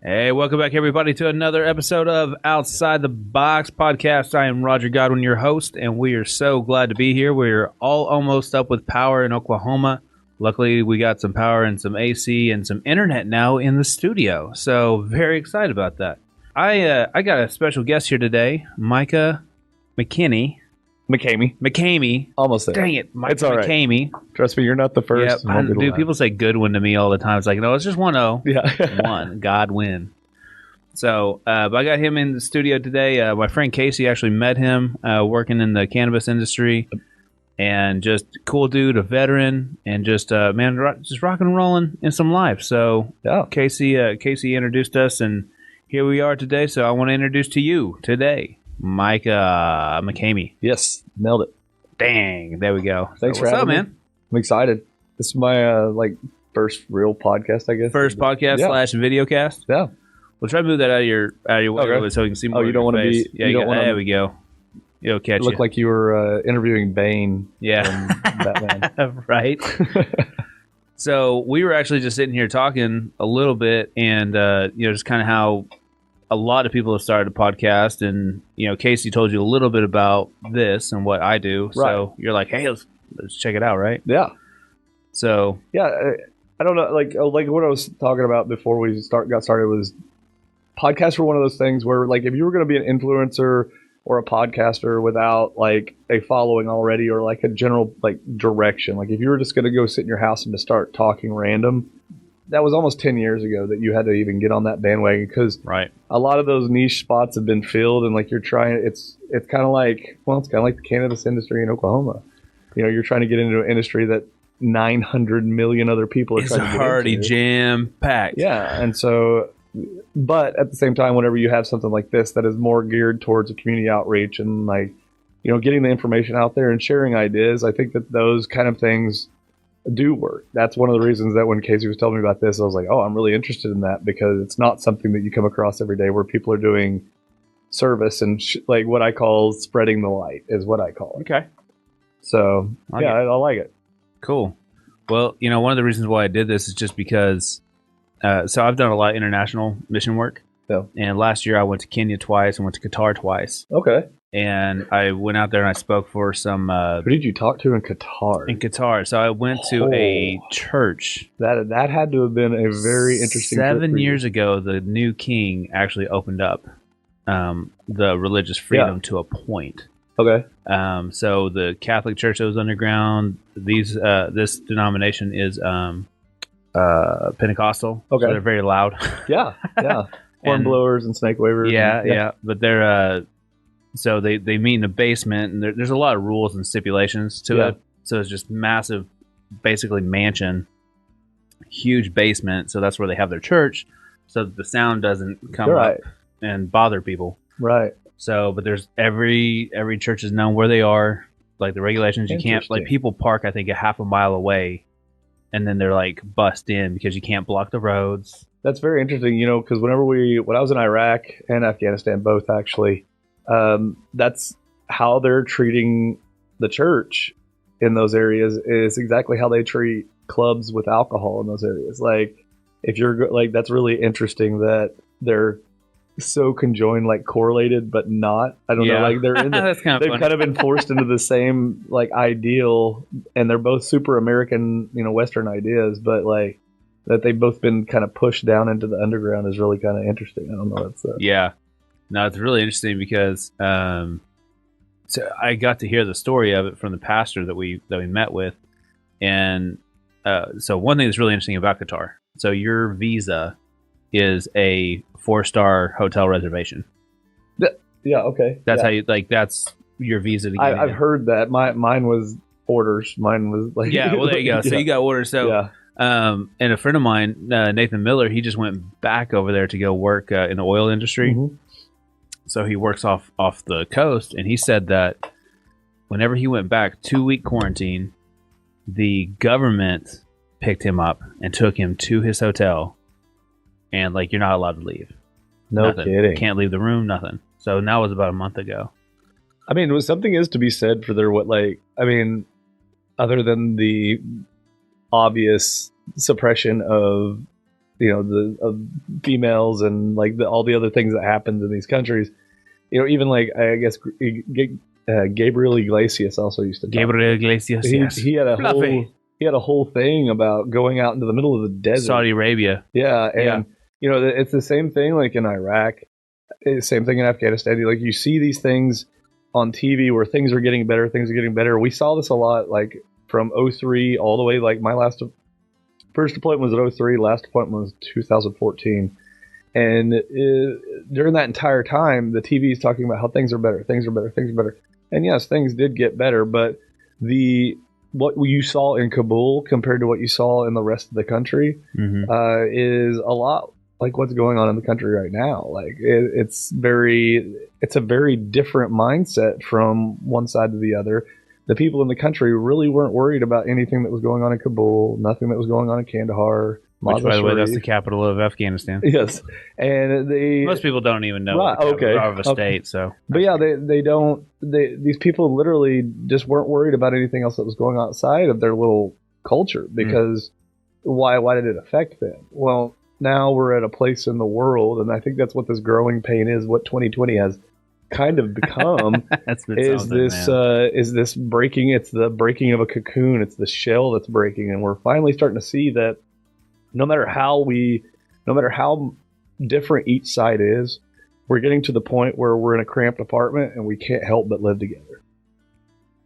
Hey, welcome back, everybody, to another episode of Outside the Box podcast. I am Roger Godwin, your host, and we are so glad to be here. We're all almost up with power in Oklahoma. Luckily, we got some power and some AC and some internet now in the studio, so very excited about that. I got a special guest here today, Micah McCamey. Almost there. Dang it, Micah It's all right. McCamey. Trust me, you're not the first. Yeah, dude, people say Goodwin to me all the time. It's like, no, it's just one O. Yeah. One, Godwin. So, but I got him in the studio today. My friend Casey actually met him working in the cannabis industry. And just cool dude, a veteran, and just just rocking and rolling in some life. So, Yeah. Casey introduced us, and here we are today. So, I want to introduce to you today, Micah McCamey. Yes. Nailed it. Dang, there we go. Thanks so, for having me, me. man. I'm excited. This is my first real podcast, I guess. First podcast / video cast. Yeah. We'll try to move that out of your way a little bit so we can see more. Oh, you of don't your want to face. be. Yeah, you don't want there we go. It'll catch you. Look like you were interviewing Bane. Yeah. From Batman. Right. So we were actually just sitting here talking a little bit, and just kind of how a lot of people have started a podcast, and Casey told you a little bit about this and what I do. Right. So you're like, hey, let's check it out, right? Yeah. So Yeah. I don't know. Like what I was talking about before we got started was podcasts were one of those things where, like, if you were going to be an influencer or a podcaster without like a following already or like a general like direction, like if you were just going to go sit in your house and just start talking random, that was almost 10 years ago that you had to even get on that bandwagon, because right. a lot of those niche spots have been filled, and like you're trying, it's kind of like, well, it's kind of like the cannabis industry in Oklahoma. You're trying to get into an industry that 900 million other people are It's trying to get already into. jam packed. Yeah, and so, but at the same time, whenever you have something like this that is more geared towards a community outreach and like, getting the information out there and sharing ideas, I think that those kind of things do work. That's one of the reasons that when Casey was telling me about this, I was like, oh, I'm really interested in that, because it's not something that you come across every day where people are doing service and like what I call spreading the light is what I call it. Okay. So I like it. Cool. Well, one of the reasons why I did this is just because so I've done a lot of international mission work. Yeah. And last year I went to Kenya twice and went to Qatar twice. Okay. And I went out there and I spoke for some Who did you talk to in Qatar? in Qatar. So I went to a church. That had to have been a very interesting. 7 years ago, the new king actually opened up the religious freedom to a point. Okay. So the Catholic Church that was underground, this denomination is Pentecostal. Okay. So they're very loud. Yeah. Horn blowers and snake wavers. Yeah. But they're so they meet in a basement, and there's a lot of rules and stipulations to it. So it's just massive, basically mansion, huge basement. So that's where they have their church, so that the sound doesn't come up and bother people. Right. So, but there's every church is known where they are, like the regulations. You can't, like, people park, I think, a half a mile away, and then they're like bust in because you can't block the roads. That's very interesting, because when I was in Iraq and Afghanistan, both actually, that's how they're treating the church in those areas is exactly how they treat clubs with alcohol in those areas. Like, if you're like, that's really interesting that they're so conjoined, like correlated, but not. I don't know. Like they're in That's kind of they've funny. kind of been forced into the same like ideal, and they're both super American, Western ideas, but like that they've both been kind of pushed down into the underground is really kind of interesting. I don't know. It's Yeah. No, it's really interesting because so I got to hear the story of it from the pastor that we met with, and so one thing that's really interesting about Qatar. So your visa is a 4-star hotel reservation. Yeah. Okay. That's how you that's your visa to get I've in. heard that. Mine was orders. Mine was like Well, there you go. So you got orders. So yeah. And a friend of mine, Nathan Miller, he just went back over there to go work in the oil industry. Mm-hmm. So he works off the coast, and he said that whenever he went back, 2-week quarantine, the government picked him up and took him to his hotel, and like, you're not allowed to leave. No Nothing. kidding. Can't leave the room. Nothing. So that was about a month ago. I mean, something is to be said for their other than the obvious suppression of the females and like all the other things that happened in these countries. Even like I guess Gabriel Iglesias also used to. Gabriel Iglesias. He had a whole thing about going out into the middle of the desert, Saudi Arabia. Yeah, and it's the same thing like in Iraq, same thing in Afghanistan. Like you see these things on TV where things are getting better. We saw this a lot, like from 2003 all the way. Like my first deployment was at 2003, last deployment was 2014. And during that entire time, the TV is talking about how things are better. And yes, things did get better, but what you saw in Kabul compared to what you saw in the rest of the country is a lot like what's going on in the country right now. Like it's a very different mindset from one side to the other. The people in the country really weren't worried about anything that was going on in Kabul, nothing that was going on in Kandahar. Which, by the way, that's the capital of Afghanistan. Yes, and most people don't even know of a state. So, but yeah, they don't. These people literally just weren't worried about anything else that was going on outside of their little culture because why did it affect them? Well, now we're at a place in the world, and I think that's what this growing pain is. What 2020 has kind of become is this breaking. It's the breaking of a cocoon. It's the shell that's breaking, and we're finally starting to see that. No matter how different each side is, we're getting to the point where we're in a cramped apartment and we can't help but live together.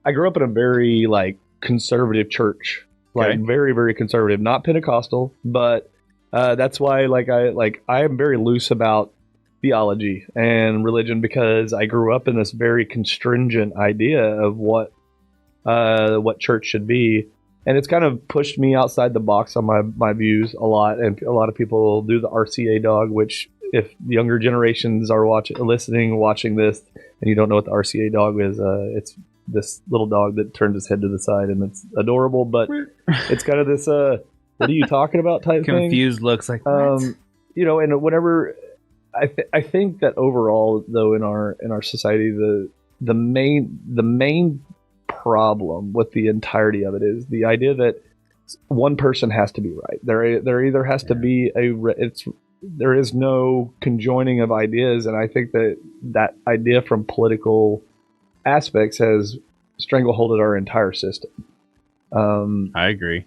I grew up in a very conservative church, very, very conservative, not Pentecostal, but that's why I am very loose about theology and religion because I grew up in this very constringent idea of what church should be. And it's kind of pushed me outside the box on my views a lot. And a lot of people do the RCA Dog, which if younger generations are watching this, and you don't know what the RCA Dog is, it's this little dog that turns his head to the side, and it's adorable. But it's kind of this, what are you talking about type thing? Confused looks like and whenever I think that overall, though, in our society, the main problem with the entirety of it is the idea that one person has to be right. There either has to be there is no conjoining of ideas, and I think that idea from political aspects has strangleholded our entire system. I agree.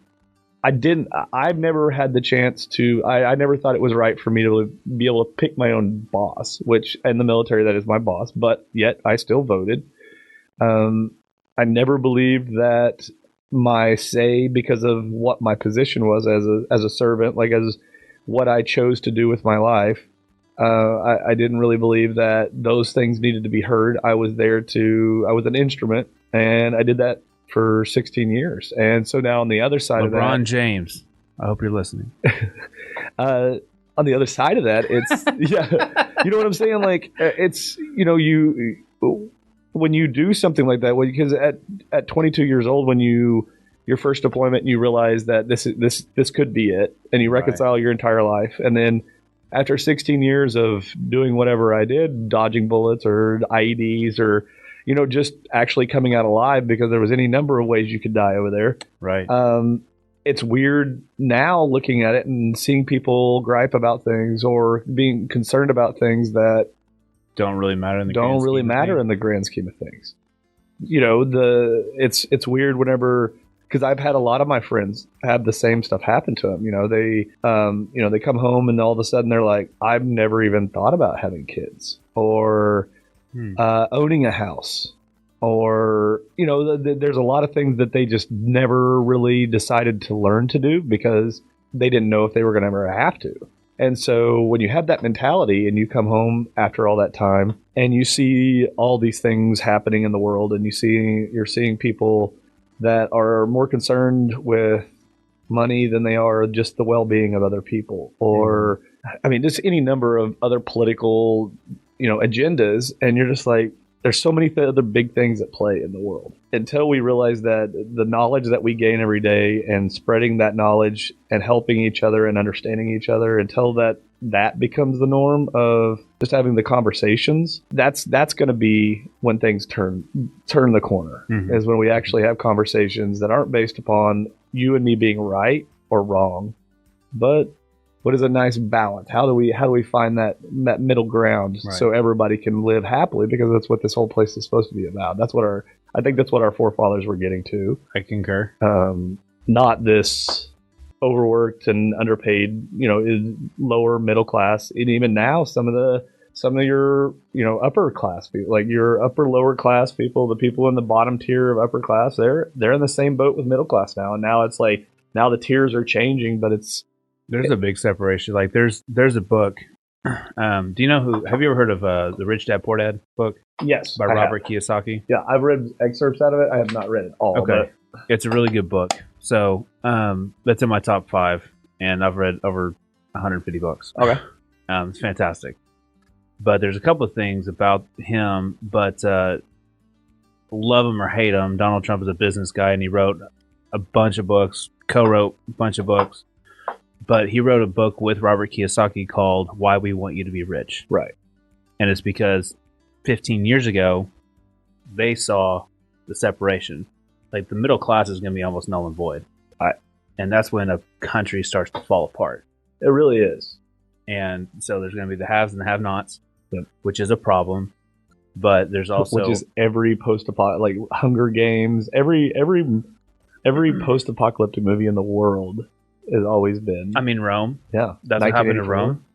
I've never had the chance to. I never thought it was right for me to be able to pick my own boss, which in the military that is my boss, but yet I still voted. I never believed that my say, because of what my position was as a servant, like as what I chose to do with my life, I didn't really believe that those things needed to be heard. I was an instrument, and I did that for 16 years. And so now on the other side of that... LeBron James, I hope you're listening. On the other side of that, it's... yeah, you know what I'm saying? Like, it's, when you do something like that, because at 22 years old, when your first deployment, and you realize that this could be it, and you reconcile your entire life, and then after 16 years of doing whatever I did, dodging bullets or IEDs or just actually coming out alive, because there was any number of ways you could die over there. Right. It's weird now looking at it and seeing people gripe about things or being concerned about things that don't really matter in the grand scheme of things. It's weird whenever, because I've had a lot of my friends have the same stuff happen to them. They come home and all of a sudden they're like, I've never even thought about having kids or owning a house, or there's a lot of things that they just never really decided to learn to do because they didn't know if they were going to ever have to. And so when you have that mentality and you come home after all that time and you see all these things happening in the world, and you're seeing people that are more concerned with money than they are just the well-being of other people, or just any number of other political, agendas, and you're just like, there's so many other big things at play in the world. Until we realize that the knowledge that we gain every day and spreading that knowledge and helping each other and understanding each other, until that becomes the norm of just having the conversations, that's going to be when things turn the corner, is when we actually have conversations that aren't based upon you and me being right or wrong, but what is a nice balance? How do we find that middle ground so everybody can live happily? Because that's what this whole place is supposed to be about. I think that's what our forefathers were getting to. I concur. Not this overworked and underpaid, lower middle class, and even now some of your upper class people, like your upper lower class people, the people in the bottom tier of upper class, they're in the same boat with middle class now, and now it's like the tiers are changing, but there's a big separation. Like there's a book. Do you know have you ever heard of the Rich Dad Poor Dad book? Yes, by Robert Kiyosaki. Yeah, I've read excerpts out of it. I have not read it all. Okay, it's a really good book. So that's in my top 5, and I've read over 150 books. Okay, it's fantastic. But there's a couple of things about him, but love him or hate him, Donald Trump is a business guy, and he wrote a bunch of books, co-wrote a bunch of books. But he wrote a book with Robert Kiyosaki called Why We Want You to Be Rich. Right. And it's because 15 years ago, they saw the separation. Like the middle class is going to be almost null and void. Right. And that's when a country starts to fall apart. It really is. And so there's going to be the haves and the have-nots, yep. which is a problem. But there's also... Which is every post-apocalyptic, like Hunger Games, every post-apocalyptic movie in the world has always been. I mean, Rome. Yeah. That's what happened to Rome.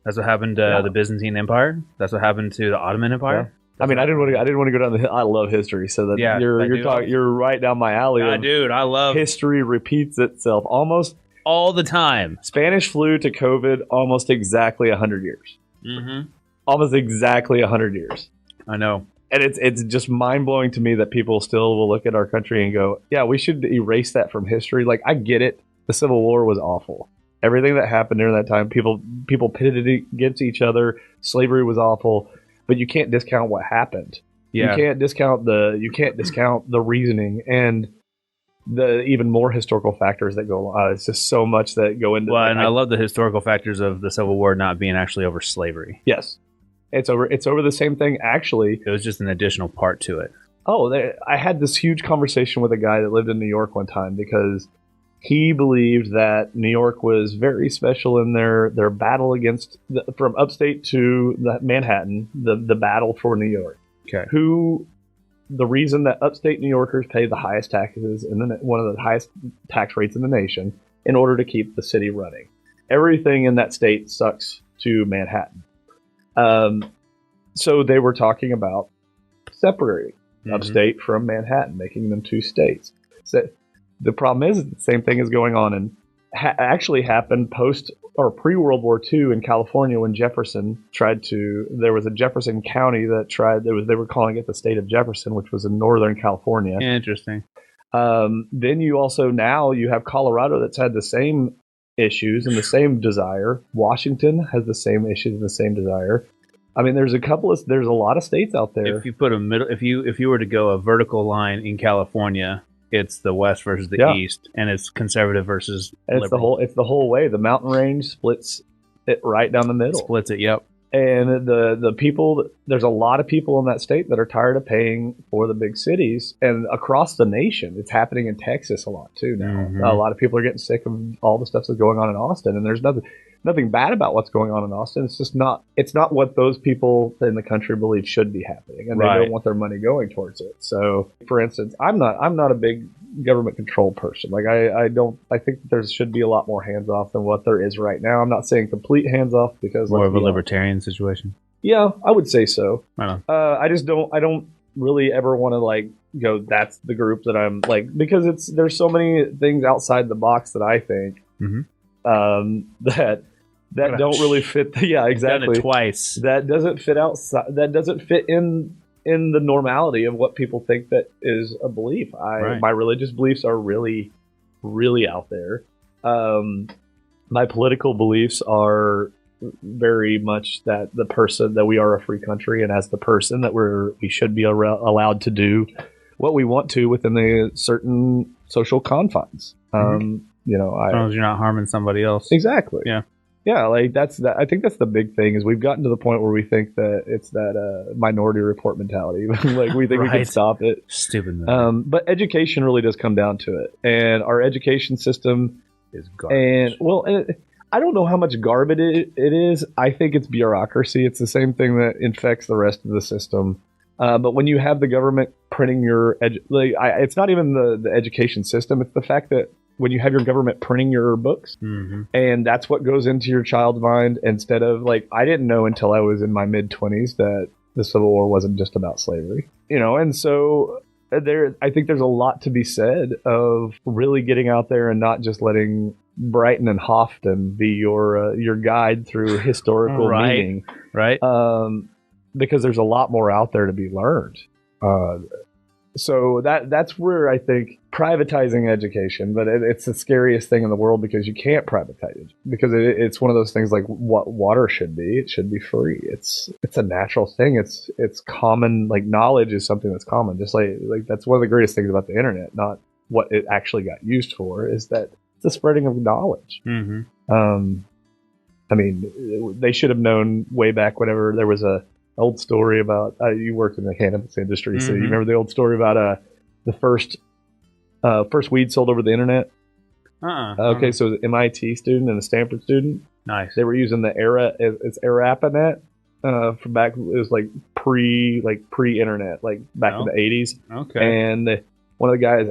That's what happened to the Byzantine Empire. That's what happened to the Ottoman Empire. Yeah. I mean, I didn't want to go down the. I love history, so that you're right down my alley. Dude, I love history. Repeats itself almost all the time. Spanish flu to COVID, almost exactly 100 years. Mm-hmm. Almost exactly 100 years. I know, and it's just mind blowing to me that people still will look at our country and go, "Yeah, we should erase that from history." Like, I get it. The Civil War was awful. Everything that happened during that time, people pitted against each other. Slavery was awful, but you can't discount what happened. Yeah. You can't discount the reasoning and the even more historical factors that go on. It's just so much that go into. Well, and I love the historical factors of the Civil War not being actually over slavery. Yes, it's over the same thing. Actually, it was just an additional part to it. Oh, I had this huge conversation with a guy that lived in New York one time because he believed that New York was very special in their battle against from upstate to Manhattan, the battle for New York. Okay. The reason that upstate New Yorkers pay the highest taxes and one of the highest tax rates in the nation in order to keep the city running. Everything in that state sucks to Manhattan. So they were talking about separating upstate from Manhattan, making them two states. So the problem is the same thing is going on and actually happened post or pre-World War II in California when Jefferson there was a Jefferson County that they were calling it the state of Jefferson, which was in Northern California. Interesting. Then you have Colorado that's had the same issues and the same desire. Washington has the same issues and the same desire. I mean, there's a lot of states out there. If you put if you were to go a vertical line in California, it's the west versus the east, and it's conservative versus liberal. It's the whole way. The mountain range splits it right down the middle. Splits it, yep. And the people, there's a lot of people in that state that are tired of paying for the big cities, and across the nation, it's happening in Texas a lot too now. Mm-hmm. A lot of people are getting sick of all the stuff that's going on in Austin, and there's nothing bad about what's going on in Austin. It's just not what those people in the country believe should be happening, and they don't want their money going towards it. So, for instance, I'm not a big government control person. Like I think there should be a lot more hands off than what there is right now. I'm not saying complete hands off because more of a libertarian situation. Yeah, I would say so. I know. I don't really ever want to go, that's the group that I'm because there's so many things outside the box that I think that don't really fit. Yeah, exactly. Done it twice. That doesn't fit outside. That doesn't fit in the normality of what people think that is a belief. My religious beliefs are really, really out there. My political beliefs are very much that the person that we are a free country, and as the person that we should be allowed to do what we want to within the certain social confines. As long as you're not harming somebody else. Exactly. Yeah. Yeah, I think that's the big thing is we've gotten to the point where we think that it's that Minority Report mentality. We think we can stop it. Stupid. But education really does come down to it, and our education system is garbage. And I don't know how much garbage it is. I think it's bureaucracy. It's the same thing that infects the rest of the system. But when you have the government printing your it's not even the education system. It's the fact that when you have your government printing your books, and that's what goes into your child's mind instead of like, I didn't know until I was in my mid-20s that the Civil War wasn't just about slavery, and so I think there's a lot to be said of really getting out there and not just letting Brighton and Houghton be your guide through historical meaning, right? Because there's a lot more out there to be learned. So that's where I think privatizing education, but it's the scariest thing in the world because you can't privatize it because it's one of those things like what water should be. It should be free. It's a natural thing. It's common. Like knowledge is something that's common. Just like that's one of the greatest things about the internet. Not what it actually got used for is that it's the spreading of knowledge. I mean, they should have known way back whenever there was a old story about you worked in the cannabis industry, so you remember the old story about the first weed sold over the internet? Okay, so an MIT student and a Stanford student. Nice. They were using it's Arapanet from back. It was like pre-internet, like back in the 80s. Okay. And one of the guys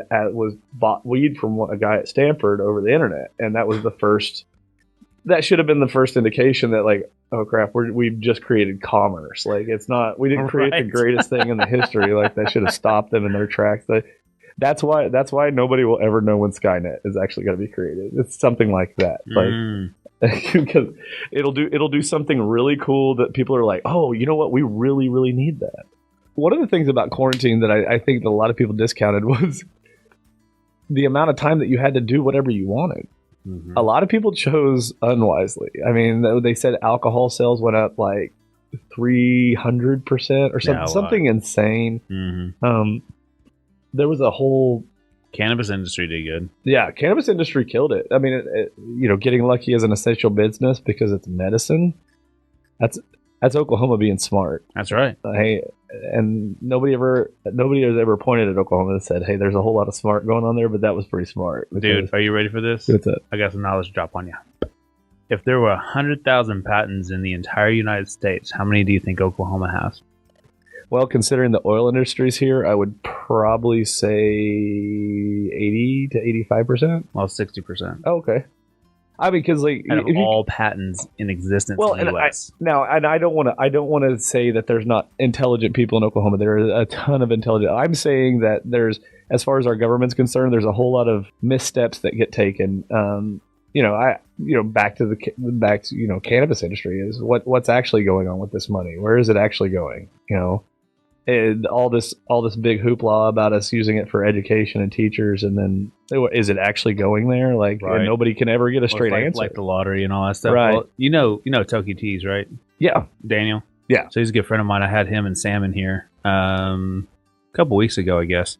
bought weed from a guy at Stanford over the internet, and that was the first. That should have been the first indication that, like, oh crap, we've just created commerce. Like, it's not. We didn't create the greatest thing in the history. Like, that should have stopped them in their tracks. That's why nobody will ever know when Skynet is actually going to be created. It's something like that. Like, because it'll do something really cool that people are like, oh, you know what? We really, really need that. One of the things about quarantine that I think that a lot of people discounted was the amount of time that you had to do whatever you wanted. A lot of people chose unwisely. I mean, they said alcohol sales went up like 300% or something insane. There was a whole cannabis industry did good. Yeah, cannabis industry killed it. I mean, getting lucky as an essential business because it's medicine. That's Oklahoma being smart. That's right. Hey, and nobody has ever pointed at Oklahoma and said, "Hey, there's a whole lot of smart going on there," but that was pretty smart. Dude, are you ready for this? What's that? I got some knowledge drop on you. If there were 100,000 patents in the entire United States, how many do you think Oklahoma has? Well, considering the oil industries here, I would probably say 80 to 85%. Well, 60%. Oh, okay. I mean, because like out of all patents in existence in the U.S. I don't want to say that there's not intelligent people in Oklahoma. There are a ton of intelligent. I'm saying that there's, as far as our government's concerned, there's a whole lot of missteps that get taken. Back to cannabis industry is what's actually going on with this money. Where is it actually going? And all this big hoopla about us using it for education and teachers, and then is it actually going there? Like, and nobody can ever get a straight answer. Like the lottery and all that stuff. Right. Well, you know Toki Tees, right? Yeah. Daniel. Yeah. So he's a good friend of mine. I had him and Sam in here a couple weeks ago, I guess.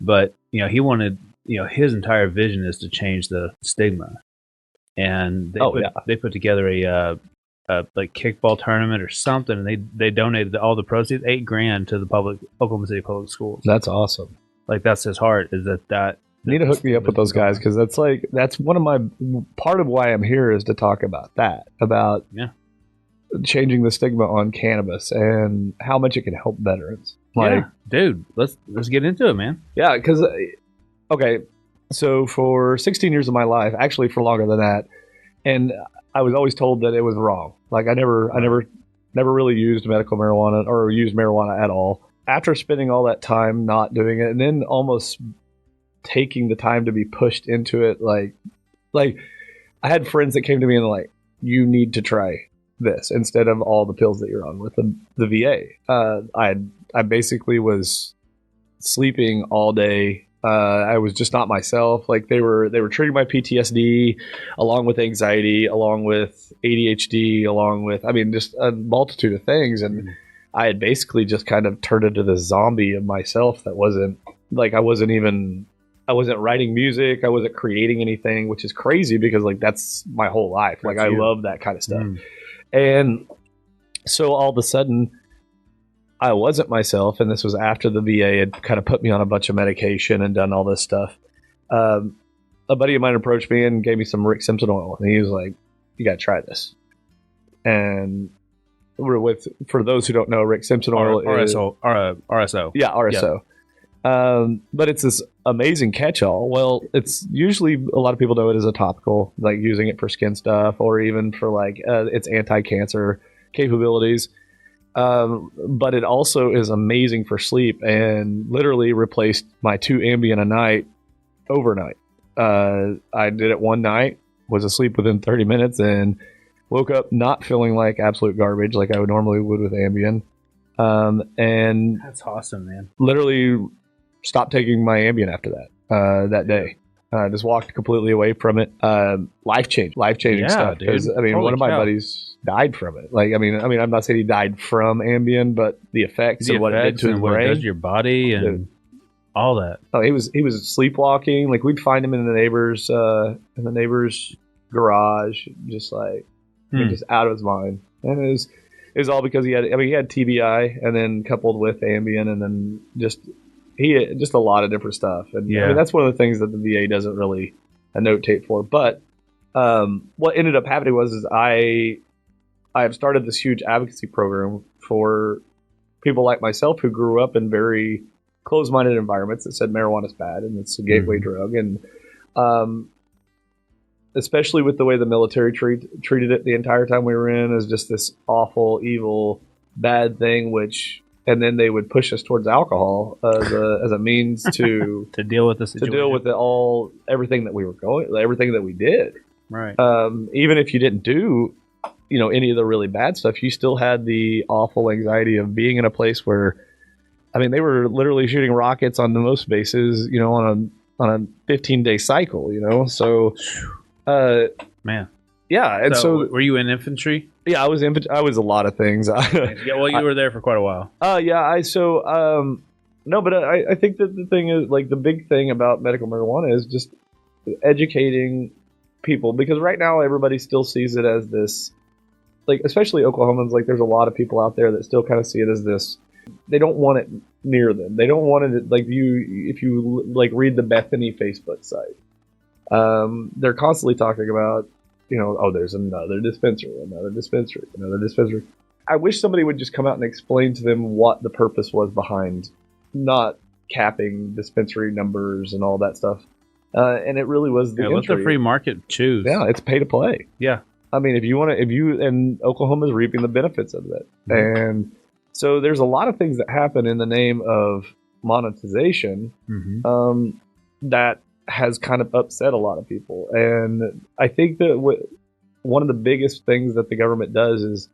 But he wanted, his entire vision is to change the stigma, and they put together a like kickball tournament or something, and they donated all the proceeds, $8,000 to the Oklahoma City Public Schools. That's awesome. Like, that's his heart, is that you need to hook me up with those guys, because that's one of my part of why I'm here is to talk about that, about changing the stigma on cannabis and how much it can help veterans. Like, dude, let's get into it, man. Yeah, because so for 16 years of my life, actually for longer than that, and I was always told that it was wrong. Like, I never really used medical marijuana or used marijuana at all. After spending all that time not doing it, and then almost taking the time to be pushed into it, like I had friends that came to me and like, you need to try this instead of all the pills that you're on with the VA. I basically was sleeping all day. I was just not myself. Like, they were treating my PTSD along with anxiety, along with ADHD, along with, just a multitude of things. And I had basically just kind of turned into the zombie of myself that wasn't like, I wasn't writing music. I wasn't creating anything, which is crazy because like, that's my whole life. Like, I love that kind of stuff. And so all of a sudden I wasn't myself, and this was after the VA had kind of put me on a bunch of medication and done all this stuff. a buddy of mine approached me and gave me some Rick Simpson oil, and he was like, "You got to try this." And for those who don't know, Rick Simpson oil is RSO. Yeah, RSO. But it's this amazing catch-all. Well, it's usually a lot of people know it as a topical, like using it for skin stuff or even for like its anti-cancer capabilities. But it also is amazing for sleep and literally replaced my 2 Ambien a night overnight. I did it one night, was asleep within 30 minutes, and woke up not feeling like absolute garbage like I would normally would with Ambien. And That's awesome, man. literally stopped taking my Ambien after that day. Just walked completely away from it. Life-changing Yeah, stuff. dude. Because I mean, Holy one of my cow. buddies died from it. Like, I mean, I'm not saying he died from Ambien, but the effects The of what it did effects to his and what it does brain. to your body and all that. Oh, he was sleepwalking. Like, we'd find him in the neighbor's garage, just like just out of his mind. And it was all because he had TBI, and then coupled with Ambien, and then just a lot of different stuff. And I mean, that's one of the things that the VA doesn't really notate for. But what ended up happening was I have started this huge advocacy program for people like myself who grew up in very closed-minded environments that said marijuana is bad and it's a gateway drug. And especially with the way the military treated it the entire time we were in as just this awful, evil, bad thing, and then they would push us towards alcohol as a means to to deal with the situation. to deal with everything that everything that we did. Right. Even if you didn't do, any of the really bad stuff, you still had the awful anxiety of being in a place where, I mean, they were literally shooting rockets on the most bases, on a 15-day cycle, So, Man. Yeah, and so were you in infantry? yeah, I was a lot of things. Yeah, well, you were there for quite a while. No, but I think that the thing is, like, the big thing about medical marijuana is just educating people, because right now everybody still sees it as this, like, especially Oklahomans, like, there's a lot of people out there that still kind of see it as this. They don't want it near them. They don't want it, like, if you like read the Bethany Facebook site, they're constantly talking about, there's another dispensary. I wish somebody would just come out and explain to them what the purpose was behind not capping dispensary numbers and all that stuff. And it really was the let the free market choose. Yeah, it's pay to play. Yeah. I mean, and Oklahoma's reaping the benefits of that. Mm-hmm. And so there's a lot of things that happen in the name of monetization that has kind of upset a lot of people. And I think that one of the biggest things that the government does is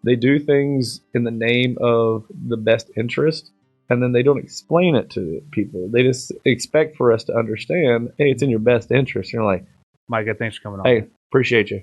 they do things in the name of the best interest, and then they don't explain it to people. They just expect for us to understand, hey, it's in your best interest. And you're like, Micah, thanks for coming on. hey, appreciate you.